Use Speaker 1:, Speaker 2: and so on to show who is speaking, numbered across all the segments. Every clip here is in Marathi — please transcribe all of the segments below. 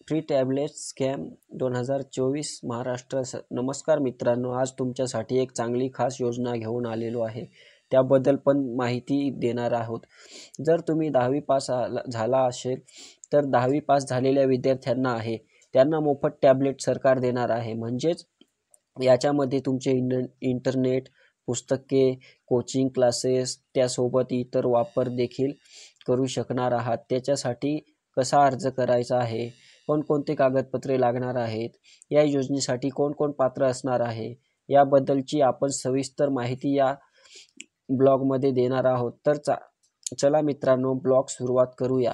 Speaker 1: Free tablet scam 2024 Maharashtra. नमस्कार मित्रांनो, आज तुमच्यासाठी एक चांगली खास योजना घेऊन आलेलो आहे। त्याबद्दल पण माहिती देणार आहोत। जर तुम्ही 10वी पास झाला असेल तर 10वी पास झालेल्या विद्यार्थ्यांना आहे त्यांना मोफत टॅबलेट सरकार देणार आहे। म्हणजेच याच्यामध्ये तुमचे इंटरनेट, पुस्तके, कोचिंग क्लासेस त्यासोबत इतर वापर देखील करू शकणार आहात। त्याच्यासाठी कसा अर्ज करायचा आहे, कोणकोणते कागदपत्रे लागणार आहेत, या योजनेसाठी कोण कोण पात्र असणार आहे याबद्दलची आपण सविस्तर माहिती या ब्लॉगमध्ये देणार आहोत। तर चला मित्रांनो, ब्लॉग सुरुवात करूया।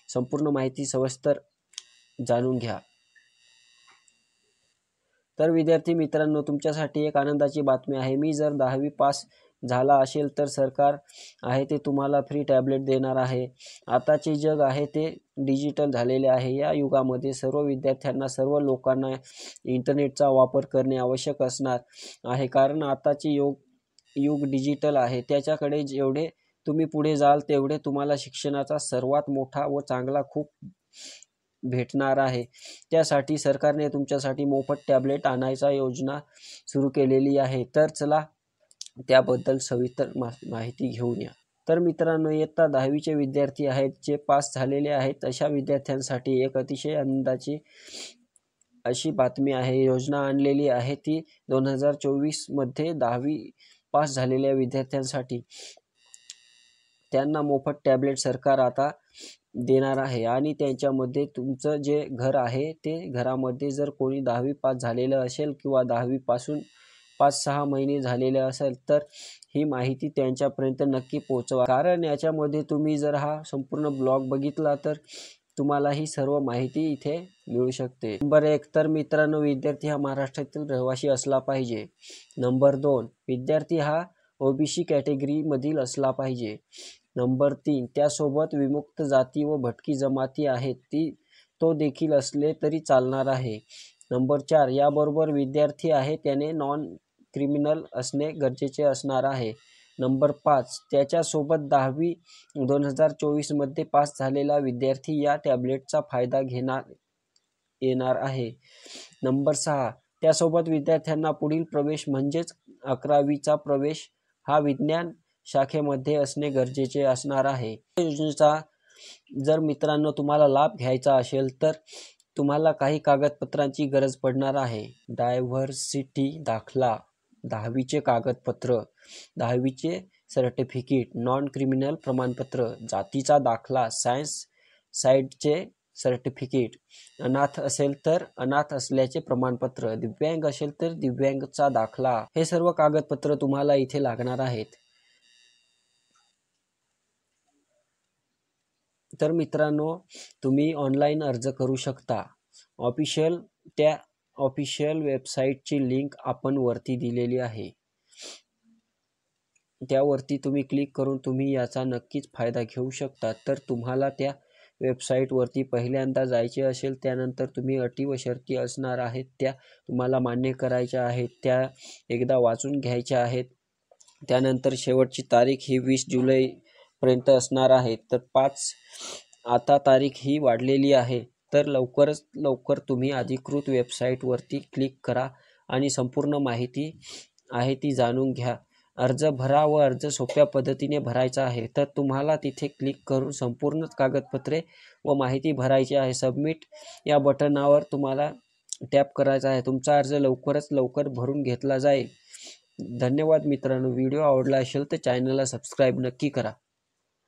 Speaker 1: संपूर्ण माहिती सविस्तर जाणून घ्या। तर विद्यार्थी मित्रांनो, तुमच्यासाठी एक आनंदाची बातमी आहे। मी जर 10वी पास झाला असेल तर सरकार आहे ते तुम्हाला फ्री टॅबलेट देणार आहे। आताचे जग आहे ते डिजिटल झालेले आहे। या युगामध्ये सर्व विद्यार्थ्यांना, सर्व लोकांना इंटरनेटचा वापर करणे आवश्यक असणार आहे, कारण आताचे युग डिजिटल आहे। त्याच्याकडे जेवढे तुम्ही पुढे जाल तेवढे तुम्हाला शिक्षणाचा सर्वात मोठा व चांगला खूप भेटणार आहे। त्यासाठी सरकारने तुमच्यासाठी मोफत टॅबलेट आणायचा योजना सुरू केलेली आहे। तर चला त्याबद्दल सविस्तर माहिती घेऊन या। तर मित्रांनो, इयत्ता 10वीचे विद्यार्थी आहेत जे पास झालेले आहेत, अशा विद्यार्थ्यांसाठी एक अतिशय आनंदाची अशी बातमी आहे। योजना आणलेली आहे ती 2024 मध्ये 10वी पास झालेल्या विद्यार्थ्यांसाठी त्यांना मोफत टॅबलेट सरकार आता देणार आहे। आणि त्यांच्यामध्ये तुमचं जे घर आहे ते घरामध्ये जर कोणी 10वी पास झालेलं असेल किंवा 10वी पासून 5-6 महिने झालेले असेल तर ही माहिती त्यांच्यापर्यंत नक्की पोहोचवा, कारण याच्यामध्ये तुम्ही जर हा संपूर्ण ब्लॉग बघितला तर तुम्हाला ही सर्व माहिती इथे मिळू शकते। नंबर 1, तर मित्रांनो, विद्यार्थी हा महाराष्ट्रातील रहिवासी असला पाहिजे। नंबर 2, विद्यार्थी हा ओबीसी कॅटेगरी मधील असला पाहिजे। नंबर 3, त्यासोबत विमुक्त जाती व भटकी जमाती आहेत तो देखील असले तरी चालणार आहे। नंबर 4, याबरोबर विद्यार्थी आहे त्याने नॉन क्रिमिनल असणे गरजेचे असणार आहे। नंबर 5, त्याच्यासोबत 10वी 2024 मध्ये पास झालेला विद्यार्थी या टॅबलेटचा फायदा येणार आहे। नंबर 6, त्यासोबत विद्यार्थ्यांना पुढील प्रवेश म्हणजेच 11वीचा प्रवेश हा विज्ञान शाखेमध्ये असणे गरजेचे असणार आहे। या योजनेचा जर मित्रांनो तुम्हाला लाभ घ्यायचा असेल तर तुम्हाला काही कागदपत्रांची गरज पडणार आहे। डायव्हर्सिटी दाखला, 10वीचे कागदपत्र, 10वीचे सर्टिफिकेट, नॉन क्रिमिनल प्रमाणपत्र, जातीचा दाखला, सायन्स साइडचे सर्टिफिकेट, अनाथ असेल तर अनाथ असल्याचे प्रमाणपत्र, दिव्यांग असेल तर दिव्यांगचा दाखला, हे सर्व कागदपत्र तुम्हाला इथे लागणार आहेत। तर मित्रांनो, तुम्ही ऑनलाईन अर्ज करू शकता। त्या ऑफिशियल वेबसाईटची लिंक आपण वरती दिलेली आहे, त्यावरती तुम्ही क्लिक करून तुम्ही याचा नक्कीच फायदा घेऊ शकता। तर तुम्हाला त्या वेबसाईटवरती पहिल्यांदा जायचे असेल, त्यानंतर तुम्ही अटी व शर्ती असणार आहेत त्या तुम्हाला मान्य करायच्या आहेत, त्या एकदा वाचून घ्यायच्या आहेत। त्यानंतर शेवटची तारीख ही 20 जुलैपर्यंत असणार आहे। तर आता तारीख ही वाढलेली आहे, तर लवकरच लवकर तुम्ही अधिकृत वेबसाईटवरती क्लिक करा आणि संपूर्ण माहिती आहे ती जाणून घ्या। अर्ज भरा व अर्ज सोप्या पद्धतीने भरायचा आहे। तर तुम्हाला तिथे क्लिक करून संपूर्ण कागदपत्रे व माहिती भरायची आहे। सबमिट या बटनावर तुम्हाला टॅप करायचा आहे। तुमचा अर्ज लवकरच लवकर भरून घेतला जाईल। धन्यवाद मित्रांनो, व्हिडिओ आवडला असेल तर चॅनलला सबस्क्राईब नक्की करा।